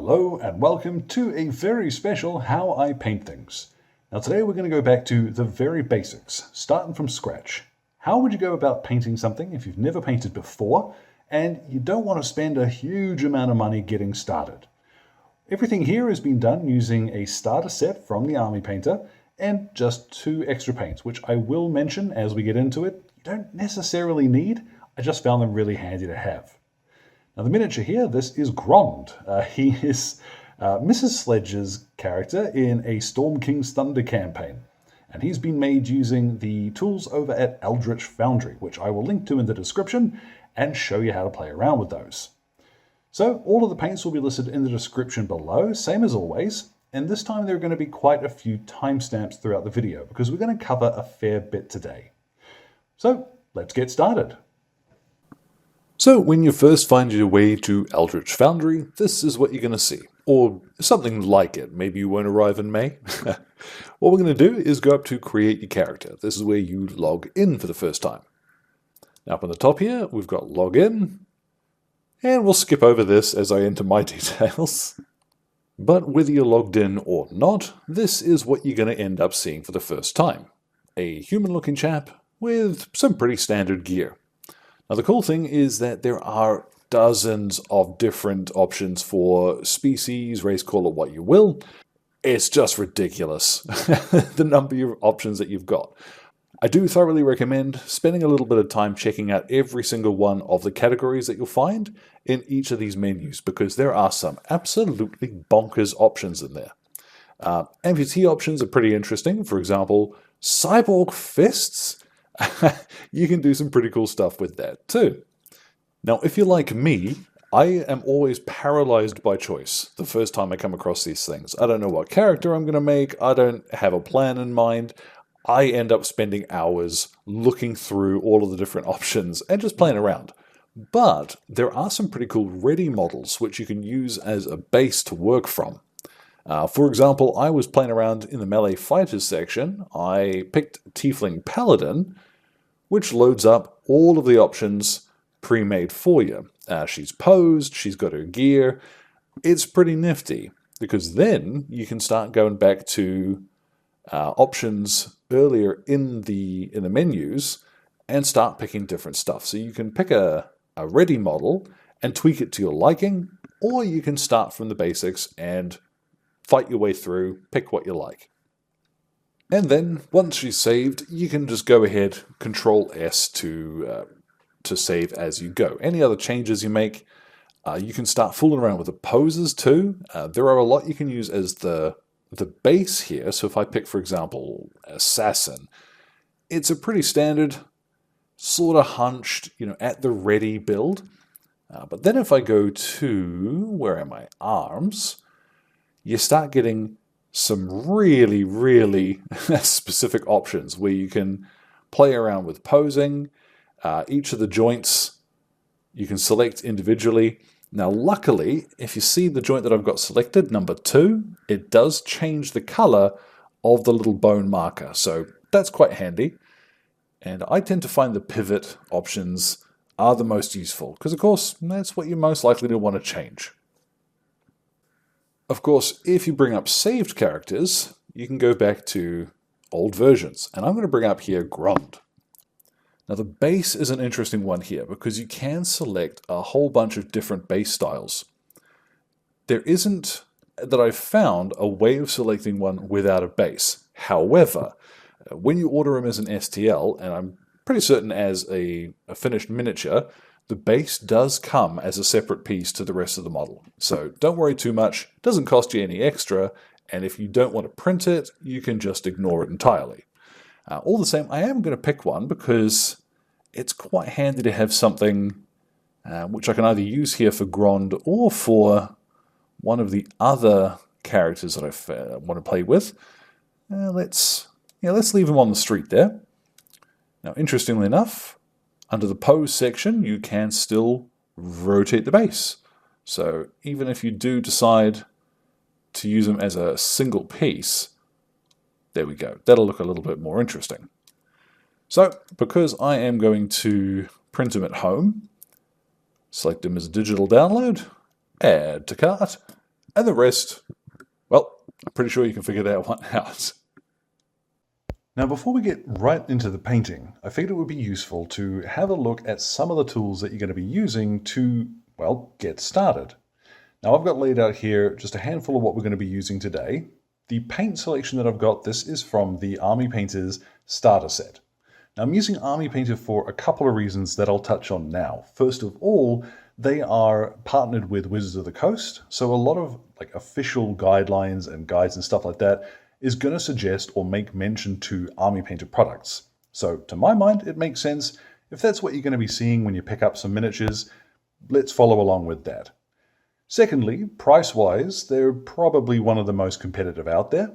Hello and welcome to a very special How I Paint Things. Now today we're going to go back to the very basics, starting from scratch. How would you go about painting something if you've never painted before and you don't want to spend a huge amount of money getting started? Everything here has been done using a starter set from the Army Painter and just 2 extra paints, which I will mention as we get into it. You don't necessarily need, I just found them really handy to have. Now the miniature here, this is Grond. He is Mrs. Sledge's character in a Storm King's Thunder campaign. And he's been made using the tools over at Eldritch Foundry, which I will link to in the description and show you how to play around with those. So all of the paints will be listed in the description below, same as always. And this time there are going to be quite a few timestamps throughout the video because we're going to cover a fair bit today. So let's get started. So when you first find your way to Eldritch Foundry, this is what you're going to see. Or something like it. Maybe you won't arrive in May. What we're going to do is go up to create your character. This is where you log in for the first time. Now up on the top here, we've got login. And we'll skip over this as I enter my details. But whether you're logged in or not, this is what you're going to end up seeing for the first time. A human-looking chap with some pretty standard gear. Now the cool thing is that there are dozens of different options for species, race, call it what you will. It's just ridiculous, the number of options that you've got. I do thoroughly recommend spending a little bit of time checking out every single one of the categories that you'll find in each of these menus, because there are some absolutely bonkers options in there. Amputee options are pretty interesting. For example, cyborg fists. You can do some pretty cool stuff with that too. Now, if you're like me, I am always paralyzed by choice the first time I come across these things. I don't know what character I'm going to make. I don't have a plan in mind. I end up spending hours looking through all of the different options and just playing around. But there are some pretty cool ready models which you can use as a base to work from. For example, I was playing around in the melee fighters section. I picked Tiefling Paladin, which loads up all of the options pre-made for you. She's posed, she's got her gear. It's pretty nifty, because then you can start going back to options earlier in the menus and start picking different stuff. So you can pick a ready model and tweak it to your liking, or you can start from the basics and fight your way through, pick what you like. And then, once she's saved, you can just go ahead, Control S to save as you go. Any other changes you make, you can start fooling around with the poses too. There are a lot you can use as the base here. So if I pick, for example, Assassin, it's a pretty standard, sort of hunched, at the ready build. But then if I go to, where am I, Arms, you start getting some really, really specific options where you can play around with posing. Each of the joints you can select individually. Now, luckily, if you see the joint that I've got selected, number 2, it does change the color of the little bone marker. So that's quite handy. And I tend to find the pivot options are the most useful because, of course, that's what you're most likely to want to change. Of course, if you bring up saved characters, you can go back to old versions. And I'm going to bring up here Grond. Now the base is an interesting one here because you can select a whole bunch of different base styles. There isn't, that I've found, a way of selecting one without a base. However, when you order them as an STL, and I'm pretty certain as a finished miniature, the base does come as a separate piece to the rest of the model. So don't worry too much, it doesn't cost you any extra, and if you don't want to print it, you can just ignore it entirely. All the same, I am going to pick one because it's quite handy to have something which I can either use here for Grond or for one of the other characters that I want to play with. Let's leave him on the street there. Now, interestingly enough, under the pose section, you can still rotate the base. So even if you do decide to use them as a single piece, there we go. That'll look a little bit more interesting. So because I am going to print them at home, select them as a digital download, add to cart, And the rest, well, I'm pretty sure you can figure that one out. Now, before we get right into the painting, I figured it would be useful to have a look at some of the tools that you're going to be using to, well, get started. Now, I've got laid out here just a handful of what we're going to be using today. The paint selection that I've got, this is from the Army Painter's starter set. Now, I'm using Army Painter for a couple of reasons that I'll touch on now. First of all, they are partnered with Wizards of the Coast, so a lot of like official guidelines and guides and stuff like that is going to suggest or make mention to Army Painter products. So to my mind, it makes sense. If that's what you're going to be seeing when you pick up some miniatures, let's follow along with that. Secondly, price-wise, they're probably one of the most competitive out there.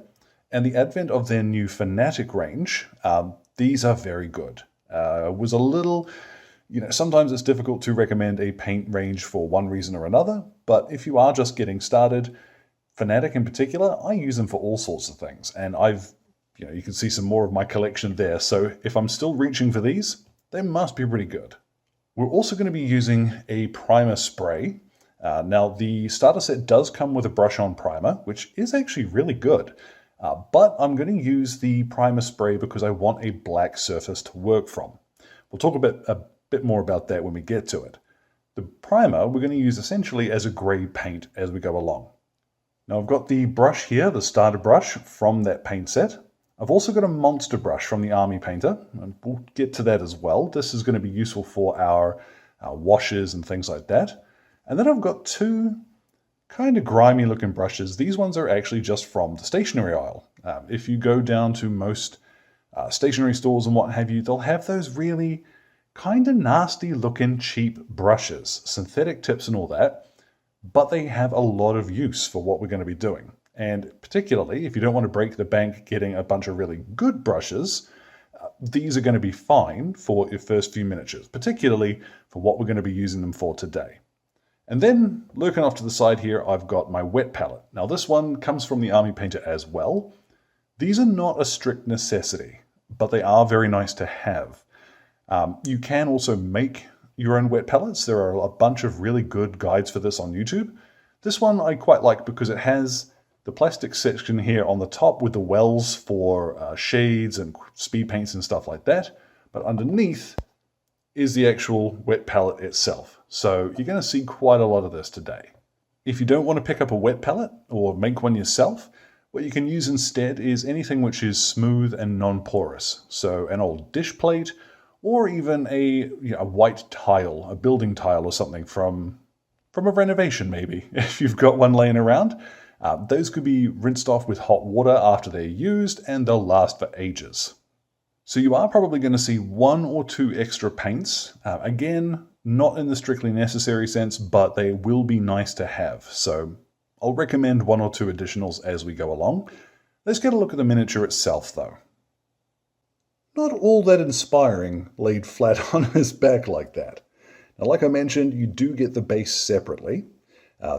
And the advent of their new Fanatic range, these are very good. Was a little, sometimes it's difficult to recommend a paint range for one reason or another, but if you are just getting started, Fanatic in particular, I use them for all sorts of things, and you can see some more of my collection there, so if I'm still reaching for these, they must be pretty good. We're also going to be using a primer spray. Now, the starter set does come with a brush-on primer, which is actually really good, but I'm going to use the primer spray because I want a black surface to work from. We'll talk a bit more about that when we get to it. The primer we're going to use essentially as a grey paint as we go along. Now I've got the brush here, the starter brush from that paint set. I've also got a monster brush from the Army Painter, and we'll get to that as well. This is going to be useful for our washes and things like that. And then I've got two kind of grimy looking brushes. These ones are actually just from the stationery aisle. If you go down to most stationery stores and what have you, they'll have those really kind of nasty looking cheap brushes, synthetic tips and all that. But they have a lot of use for what we're going to be doing. And particularly, if you don't want to break the bank getting a bunch of really good brushes, these are going to be fine for your first few miniatures, particularly for what we're going to be using them for today. And then, lurking off to the side here, I've got my wet palette. Now this one comes from the Army Painter as well. These are not a strict necessity, but they are very nice to have. You can also make your own wet palettes. There are a bunch of really good guides for this on YouTube. This one I quite like because it has the plastic section here on the top with the wells for shades and speed paints and stuff like that. But underneath is the actual wet palette itself. So you're going to see quite a lot of this today. If you don't want to pick up a wet palette or make one yourself, what you can use instead is anything which is smooth and non-porous. So an old dish plate, or even a white tile, a building tile or something from a renovation maybe, if you've got one laying around. Those could be rinsed off with hot water after they're used, and they'll last for ages. So you are probably going to see one or two extra paints. Again, not in the strictly necessary sense, but they will be nice to have. So I'll recommend one or two additionals as we go along. Let's get a look at the miniature itself though. Not all that inspiring laid flat on his back like that. Now, like I mentioned, you do get the base separately.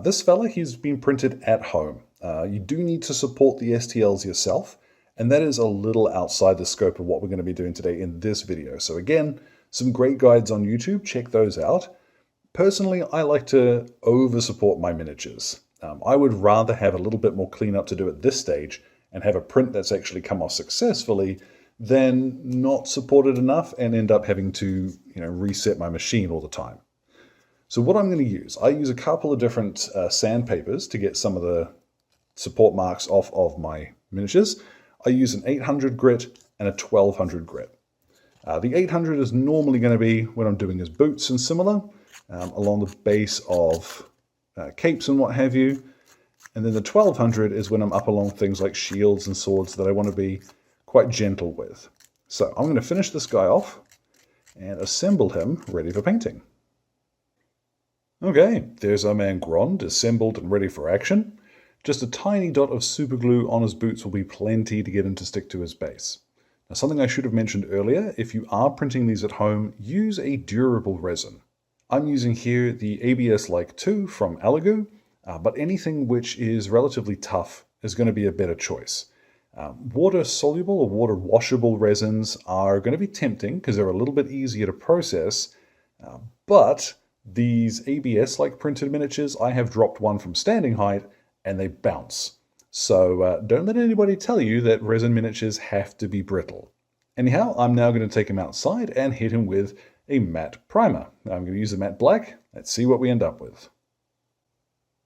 This fella, he's been printed at home. You do need to support the STLs yourself, and that is a little outside the scope of what we're going to be doing today in this video. So again, some great guides on YouTube, check those out. Personally, I like to over-support my miniatures. I would rather have a little bit more cleanup to do at this stage and have a print that's actually come off successfully than not support it enough and end up having to reset my machine all the time. So what I'm going to use, I use a couple of different sandpapers to get some of the support marks off of my miniatures. I use an 800 grit and a 1200 grit. The 800 is normally going to be when I'm doing his boots and similar, along the base of capes and what have you. And then the 1200 is when I'm up along things like shields and swords that I want to be quite gentle with. So I'm going to finish this guy off and assemble him ready for painting. Okay, there's our man Grond, assembled and ready for action. Just a tiny dot of super glue on his boots will be plenty to get him to stick to his base. Now, something I should have mentioned earlier, if you are printing these at home, use a durable resin. I'm using here the ABS Like 2 from Eldritch, but anything which is relatively tough is going to be a better choice. Water-soluble or water-washable resins are going to be tempting because they're a little bit easier to process, but these ABS-like printed miniatures, I have dropped one from standing height, and they bounce. So don't let anybody tell you that resin miniatures have to be brittle. Anyhow, I'm now going to take him outside and hit him with a matte primer. Now I'm going to use the matte black. Let's see what we end up with.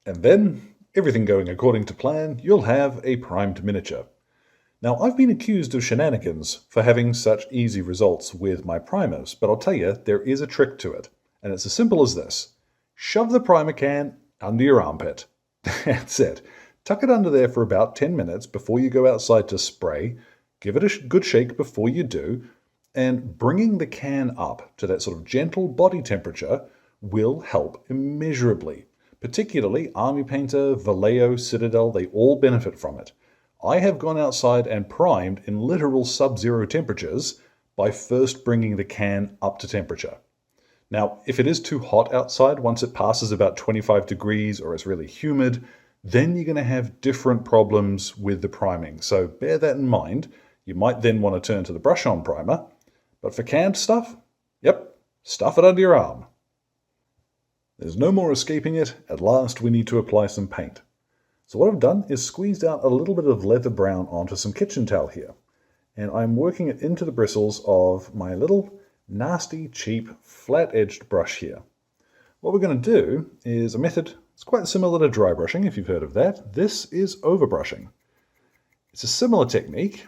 And then, everything going according to plan, you'll have a primed miniature. Now, I've been accused of shenanigans for having such easy results with my primers, but I'll tell you, there is a trick to it, and it's as simple as this. Shove the primer can under your armpit. That's it. Tuck it under there for about 10 minutes before you go outside to spray, give it a good shake before you do, and bringing the can up to that sort of gentle body temperature will help immeasurably. Particularly Army Painter, Vallejo, Citadel, they all benefit from it. I have gone outside and primed in literal sub-zero temperatures by first bringing the can up to temperature. Now, if it is too hot outside, once it passes about 25 degrees or it's really humid, then you're going to have different problems with the priming. So bear that in mind. You might then want to turn to the brush-on primer. But for canned stuff, yep, stuff it under your arm. There's no more escaping it. At last, we need to apply some paint. So what I've done is squeezed out a little bit of leather brown onto some kitchen towel here. And I'm working it into the bristles of my little nasty, cheap, flat-edged brush here. What we're going to do is a method, it's quite similar to dry brushing, if you've heard of that. This is overbrushing. It's a similar technique,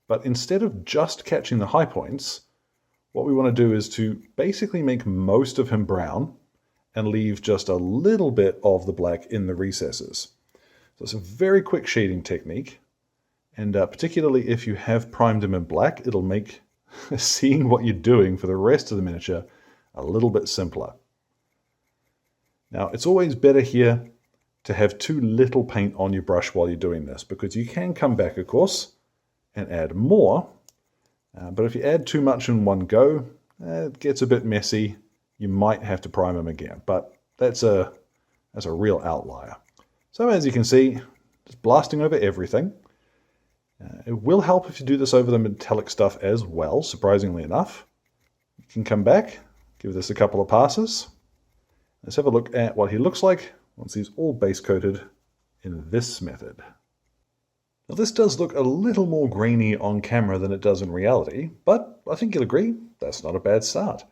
but instead of just catching the high points, what we want to do is to basically make most of him brown and leave just a little bit of the black in the recesses. So it's a very quick shading technique, and particularly if you have primed him in black, it'll make seeing what you're doing for the rest of the miniature a little bit simpler. Now, it's always better here to have too little paint on your brush while you're doing this, because you can come back, of course, and add more, but if you add too much in one go, it gets a bit messy. You might have to prime them again, but that's a real outlier. So as you can see, just blasting over everything. It will help if you do this over the metallic stuff as well, surprisingly enough. You can come back, give this a couple of passes. Let's have a look at what he looks like once he's all base coated in this method. Now this does look a little more grainy on camera than it does in reality, but I think you'll agree that's not a bad start.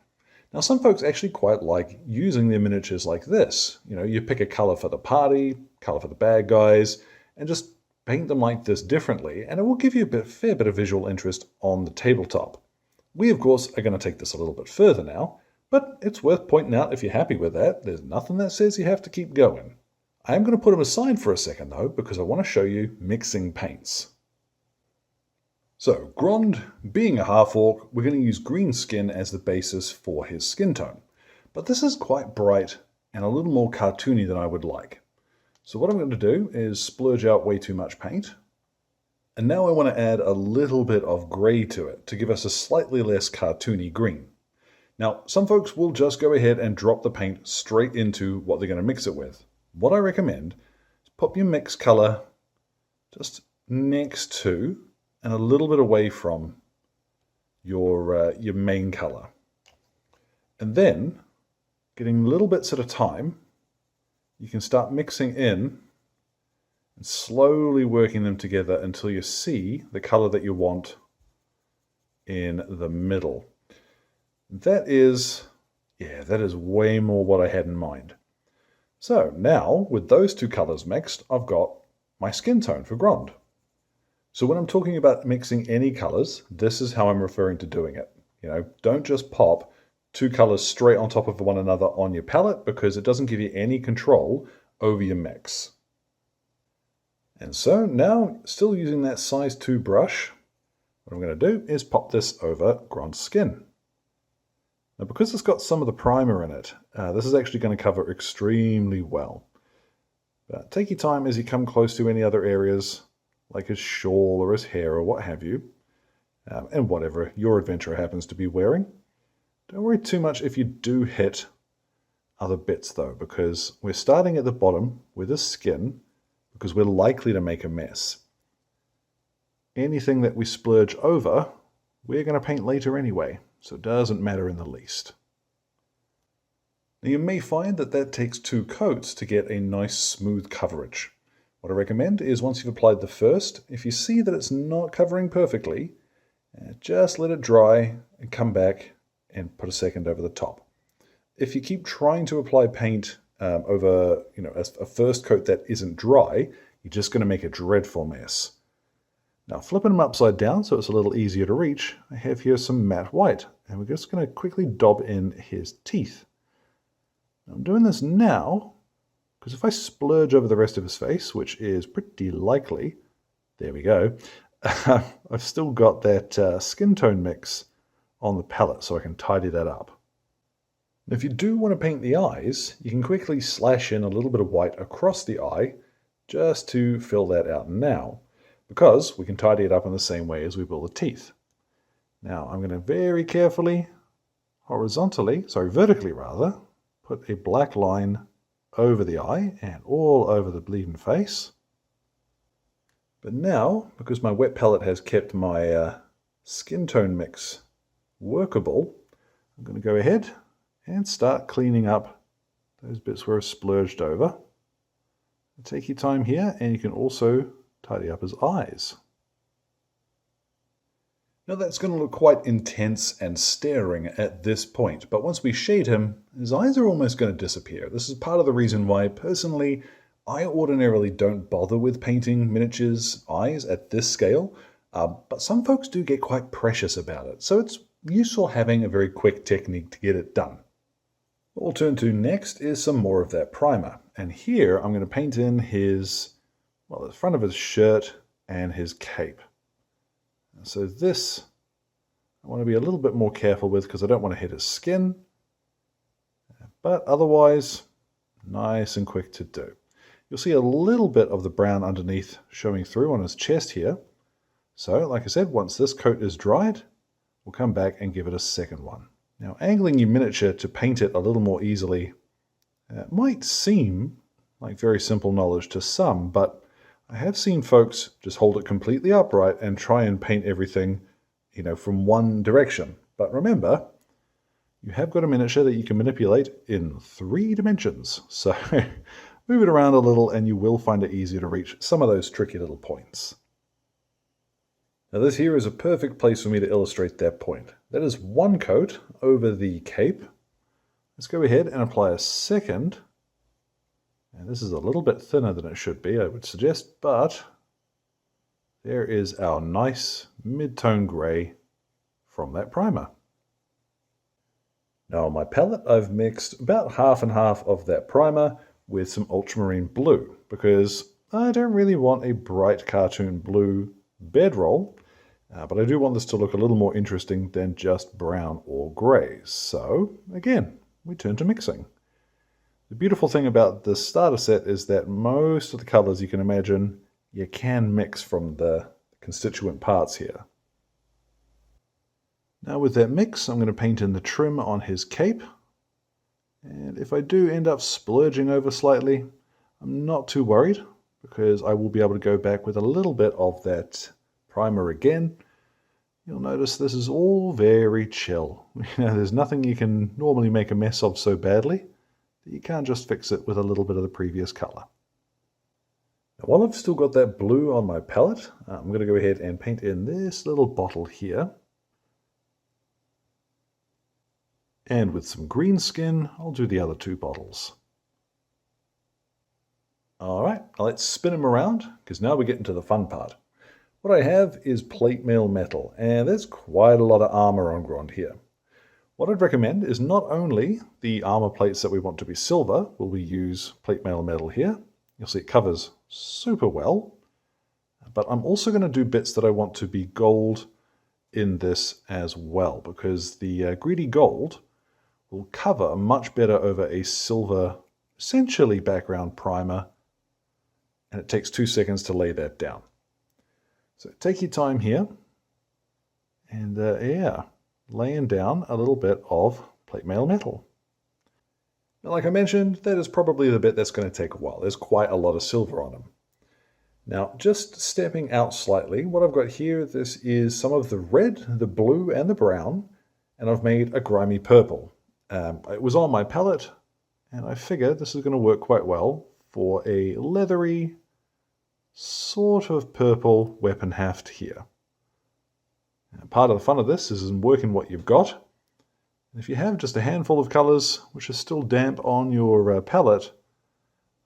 Now some folks actually quite like using their miniatures like this. You know, you pick a color for the party, color for the bad guys, and just paint them like this differently, and it will give you a fair bit of visual interest on the tabletop. We, of course, are going to take this a little bit further now, but it's worth pointing out if you're happy with that, there's nothing that says you have to keep going. I am going to put them aside for a second, though, because I want to show you mixing paints. So, Grond, being a half-orc, we're going to use green skin as the basis for his skin tone. But this is quite bright and a little more cartoony than I would like. So what I'm going to do is splurge out way too much paint. And now I want to add a little bit of grey to it to give us a slightly less cartoony green. Now, some folks will just go ahead and drop the paint straight into what they're going to mix it with. What I recommend is pop your mix color just next to and a little bit away from your main color. And then, getting little bits at a time, you can start mixing in and slowly working them together until you see the color that you want in the middle. That is way more what I had in mind. So now, with those two colors mixed, I've got my skin tone for Grond. So when I'm talking about mixing any colors, this is how I'm referring to doing it. You know, don't just pop two colors straight on top of one another on your palette, because it doesn't give you any control over your mix. And so now, still using that size 2 brush, what I'm going to do is pop this over Grond's skin. Now, because it's got some of the primer in it, this is actually going to cover extremely well. But take your time as you come close to any other areas, like his shawl or his hair or what have you, and whatever your adventurer happens to be wearing. Don't worry too much if you do hit other bits though, because we're starting at the bottom with his skin, because we're likely to make a mess. Anything that we splurge over, we're going to paint later anyway, so it doesn't matter in the least. Now you may find that takes 2 coats to get a nice smooth coverage. What I recommend is once you've applied the first, if you see that it's not covering perfectly, just let it dry and come back and put a second over the top. If you keep trying to apply paint over a first coat that isn't dry, you're just going to make a dreadful mess. Now flipping them upside down so it's a little easier to reach, I have here some matte white, and we're just going to quickly daub in his teeth. Now, I'm doing this now because if I splurge over the rest of his face, which is pretty likely, there we go, I've still got that skin tone mix on the palette so I can tidy that up. If you do want to paint the eyes, you can quickly slash in a little bit of white across the eye just to fill that out now, because we can tidy it up in the same way as we will the teeth. Now I'm going to very carefully, vertically rather, put a black line over the eye and all over the bleeding face. But now, because my wet palette has kept my skin tone mix workable, I'm going to go ahead and start cleaning up those bits where it's splurged over. Take your time here, and you can also tidy up his eyes. Now that's going to look quite intense and staring at this point, but once we shade him, his eyes are almost going to disappear. This is part of the reason why, personally, I ordinarily don't bother with painting miniatures' eyes at this scale, but some folks do get quite precious about it, so it's useful having a very quick technique to get it done. What we'll turn to next is some more of that primer, and here I'm going to paint in the front of his shirt and his cape. So this I want to be a little bit more careful with because I don't want to hit his skin, but otherwise nice and quick to do. You'll see a little bit of the brown underneath showing through on his chest here. So like I said, once this coat is dried, we'll come back and give it a second one. Now angling your miniature to paint it a little more easily might seem like very simple knowledge to some, but I have seen folks just hold it completely upright and try and paint everything, from one direction. But remember, you have got a miniature that you can manipulate in 3 dimensions. So move it around a little and you will find it easier to reach some of those tricky little points. Now this here is a perfect place for me to illustrate that point. That is one coat over the cape. Let's go ahead and apply a second. And this is a little bit thinner than it should be, I would suggest, but there is our nice mid-tone grey from that primer. Now on my palette, I've mixed about half and half of that primer with some ultramarine blue, because I don't really want a bright cartoon blue bedroll, but I do want this to look a little more interesting than just brown or grey. So again, we turn to mixing. The beautiful thing about this starter set is that most of the colors you can imagine, you can mix from the constituent parts here. Now with that mix, I'm going to paint in the trim on his cape. And if I do end up splurging over slightly, I'm not too worried, because I will be able to go back with a little bit of that primer again. You'll notice this is all very chill. There's nothing you can normally make a mess of so badly. You can't just fix it with a little bit of the previous color. Now, while I've still got that blue on my palette, I'm going to go ahead and paint in this little bottle here. And with some green skin, I'll do the other 2 bottles. Alright, let's spin them around, because now we're getting to the fun part. What I have is plate mail metal, and there's quite a lot of armor on Grond here. What I'd recommend is not only the armor plates that we want to be silver, will we use plate mail metal here. You'll see it covers super well, but I'm also going to do bits that I want to be gold in this as well, because the greedy gold will cover much better over a silver, essentially background primer, and it takes 2 seconds to lay that down. So take your time here, and laying down a little bit of plate mail metal. Now, like I mentioned, that is probably the bit that's going to take a while. There's quite a lot of silver on them. Now, just stepping out slightly, what I've got here, this is some of the red, the blue, and the brown, and I've made a grimy purple. It was on my palette, and I figured this is going to work quite well for a leathery, sort of purple weapon haft here. Now, part of the fun of this is in working what you've got. And if you have just a handful of colours which are still damp on your palette,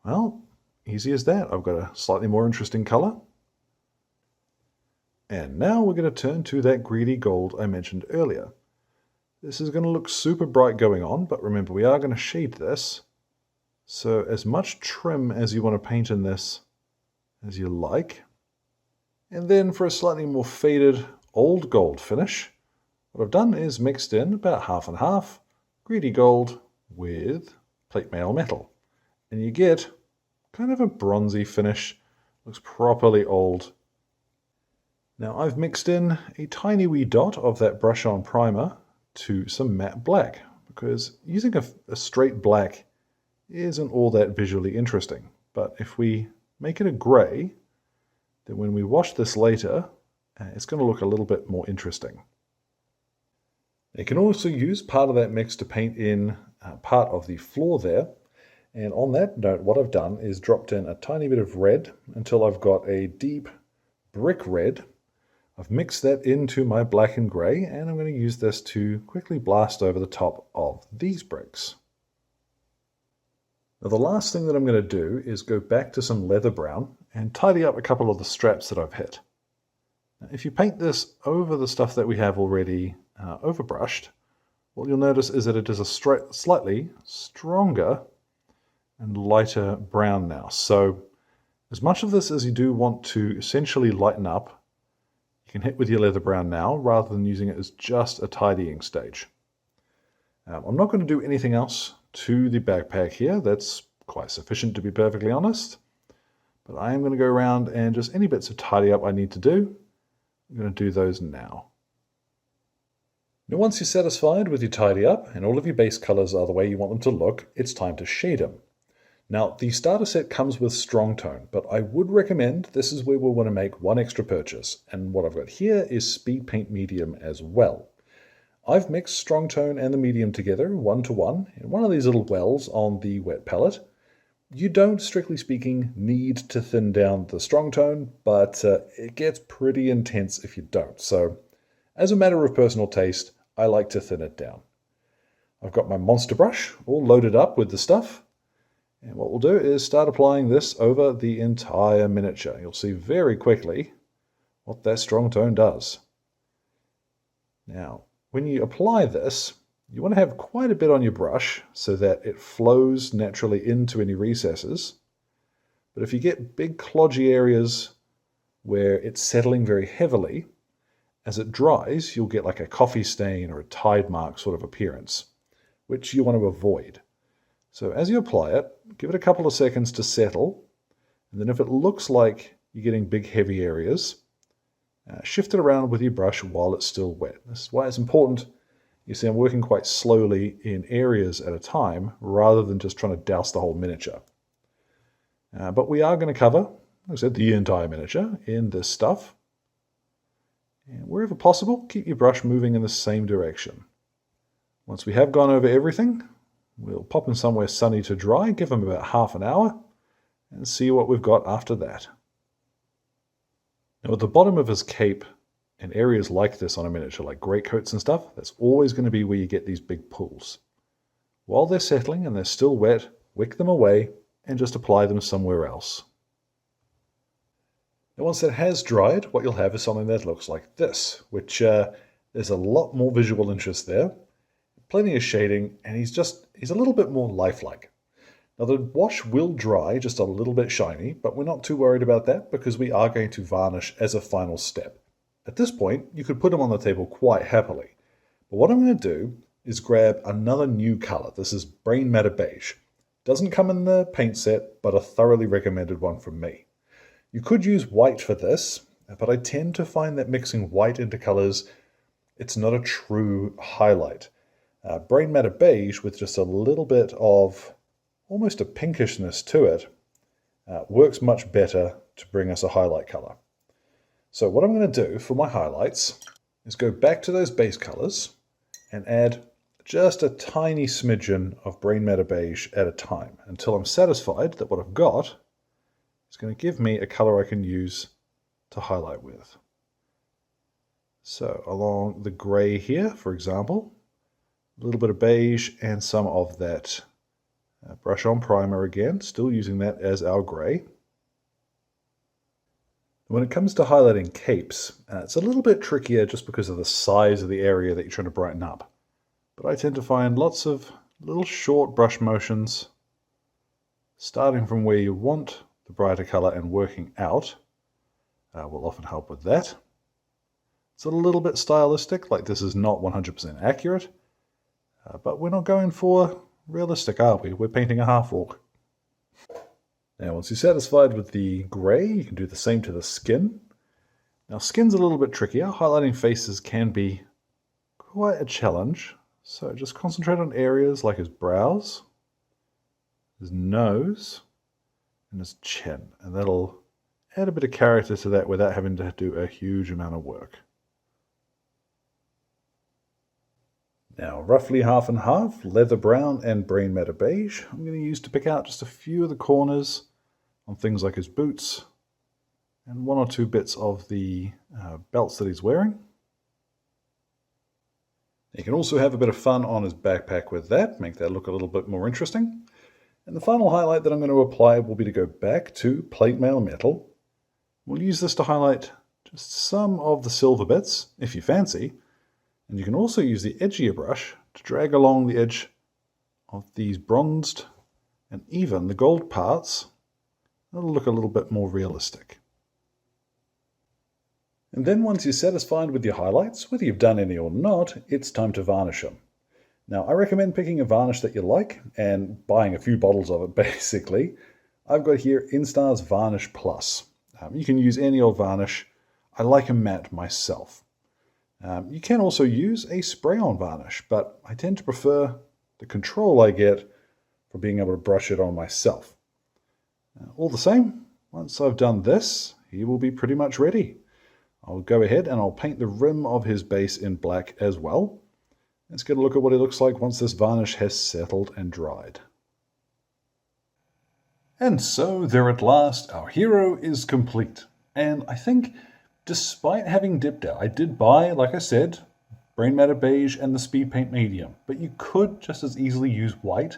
well, easy as that. I've got a slightly more interesting colour. And now we're going to turn to that greedy gold I mentioned earlier. This is going to look super bright going on, but remember we are going to shade this. So as much trim as you want to paint in this as you like. And then for a slightly more faded old gold finish, what I've done is mixed in about half and half greedy gold with plate mail metal. And you get kind of a bronzy finish, looks properly old. Now I've mixed in a tiny wee dot of that brush on primer to some matte black, because using a straight black isn't all that visually interesting. But if we make it a grey, then when we wash this later, it's going to look a little bit more interesting. You can also use part of that mix to paint in part of the floor there. And on that note, what I've done is dropped in a tiny bit of red until I've got a deep brick red. I've mixed that into my black and grey, and I'm going to use this to quickly blast over the top of these bricks. Now the last thing that I'm going to do is go back to some leather brown and tidy up a couple of the straps that I've hit. Now, if you paint this over the stuff that we have already overbrushed, what you'll notice is that it is a slightly stronger and lighter brown now. So as much of this as you do want to essentially lighten up, you can hit with your leather brown now rather than using it as just a tidying stage. I'm not going to do anything else to the backpack here. That's quite sufficient, to be perfectly honest. But I am going to go around and just any bits of tidy up I need to do, I'm going to do those now. Now once you're satisfied with your tidy up and all of your base colors are the way you want them to look, it's time to shade them. Now the starter set comes with strong tone, but I would recommend this is where we'll want to make one extra purchase. And what I've got here is speed paint medium as well. I've mixed strong tone and the medium together 1-to-1 in one of these little wells on the wet palette. You don't, strictly speaking, need to thin down the strong tone, but it gets pretty intense if you don't. So as a matter of personal taste, I like to thin it down. I've got my monster brush all loaded up with the stuff. And what we'll do is start applying this over the entire miniature. You'll see very quickly what that strong tone does. Now, when you apply this, you want to have quite a bit on your brush so that it flows naturally into any recesses. But if you get big klodgy areas where it's settling very heavily, as it dries, you'll get like a coffee stain or a tide mark sort of appearance, which you want to avoid. So as you apply it, give it a couple of seconds to settle, and then if it looks like you're getting big heavy areas, shift it around with your brush while it's still wet. This is why it's important. You see I'm working quite slowly in areas at a time rather than just trying to douse the whole miniature. But we are going to cover, like I said, the entire miniature in this stuff. And wherever possible, keep your brush moving in the same direction. Once we have gone over everything, we'll pop them somewhere sunny to dry, give them about half an hour, and see what we've got after that. Now at the bottom of his cape, and areas like this on a miniature, like greatcoats and stuff, that's always going to be where you get these big pools. While they're settling and they're still wet, wick them away and just apply them somewhere else. Now once that has dried, what you'll have is something that looks like this, which there's a lot more visual interest there. Plenty of shading, and he's a little bit more lifelike. Now the wash will dry just a little bit shiny, but we're not too worried about that because we are going to varnish as a final step. At this point, you could put them on the table quite happily. But what I'm going to do is grab another new color. This is Brain Matter Beige. Doesn't come in the paint set, but a thoroughly recommended one from me. You could use white for this, but I tend to find that mixing white into colors, it's not a true highlight. Brain Matter Beige with just a little bit of almost a pinkishness to it works much better to bring us a highlight color. So what I'm going to do for my highlights is go back to those base colors and add just a tiny smidgen of Brain Matter Beige at a time until I'm satisfied that what I've got It's going to give me a color I can use to highlight with. So along the gray here, for example, a little bit of beige and some of that brush on primer again, still using that as our gray. When it comes to highlighting capes, it's a little bit trickier just because of the size of the area that you're trying to brighten up. But I tend to find lots of little short brush motions, starting from where you want the brighter color and working out, will often help with that. It's a little bit stylistic, like this is not 100% accurate, but we're not going for realistic, are we? We're painting a half-orc. Now, once you're satisfied with the gray, you can do the same to the skin. Now, skin's a little bit trickier. Highlighting faces can be quite a challenge. So just concentrate on areas like his brows, his nose, and his chin. And that'll add a bit of character to that without having to do a huge amount of work. Now, roughly half and half, leather brown and brain matter beige, I'm going to use to pick out just a few of the corners on things like his boots and one or two bits of the belts that he's wearing. You can also have a bit of fun on his backpack with that, make that look a little bit more interesting. And the final highlight that I'm going to apply will be to go back to plate mail metal. We'll use this to highlight just some of the silver bits, if you fancy. And you can also use the edge of your brush to drag along the edge of these bronzed and even the gold parts. That'll look a little bit more realistic. And then once you're satisfied with your highlights, whether you've done any or not, it's time to varnish them. Now, I recommend picking a varnish that you like and buying a few bottles of it, basically. I've got here Instar's Varnish Plus. You can use any old varnish. I like a matte myself. You can also use a spray-on varnish, but I tend to prefer the control I get for being able to brush it on myself. All the same, once I've done this, he will be pretty much ready. I'll go ahead and I'll paint the rim of his base in black as well. Let's get a look at what he looks like once this varnish has settled and dried. And so there at last, our hero is complete. And I think, despite having dipped out, I did buy, like I said, Brain Matter Beige and the Speed Paint Medium, but you could just as easily use white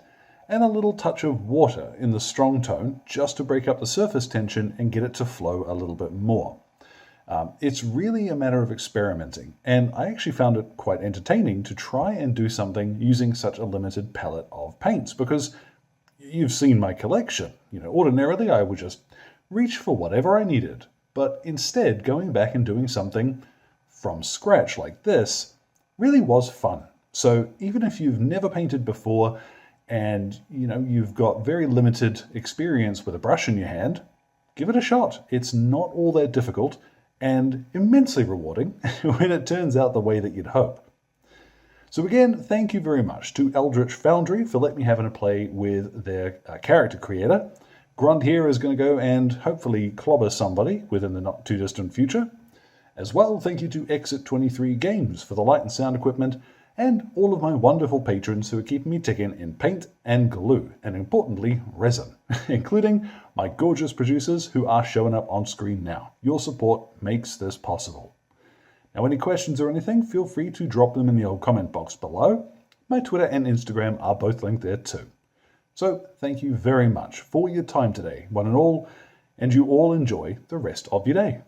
and a little touch of water in the strong tone just to break up the surface tension and get it to flow a little bit more. It's really a matter of experimenting, and I actually found it quite entertaining to try and do something using such a limited palette of paints, because you've seen my collection. Ordinarily I would just reach for whatever I needed. But instead, going back and doing something from scratch like this really was fun. So even if you've never painted before and you've got very limited experience with a brush in your hand, give it a shot. It's not all that difficult and immensely rewarding when it turns out the way that you'd hope. So again, thank you very much to Eldritch Foundry for letting me have a play with their character creator. Grond here is going to go and hopefully clobber somebody within the not too distant future. As well, thank you to Exit 23 Games for the light and sound equipment, and all of my wonderful patrons who are keeping me ticking in paint and glue, and importantly, resin, including my gorgeous producers who are showing up on screen now. Your support makes this possible. Now, any questions or anything, feel free to drop them in the old comment box below. My Twitter and Instagram are both linked there too. So thank you very much for your time today, one and all, and you all enjoy the rest of your day.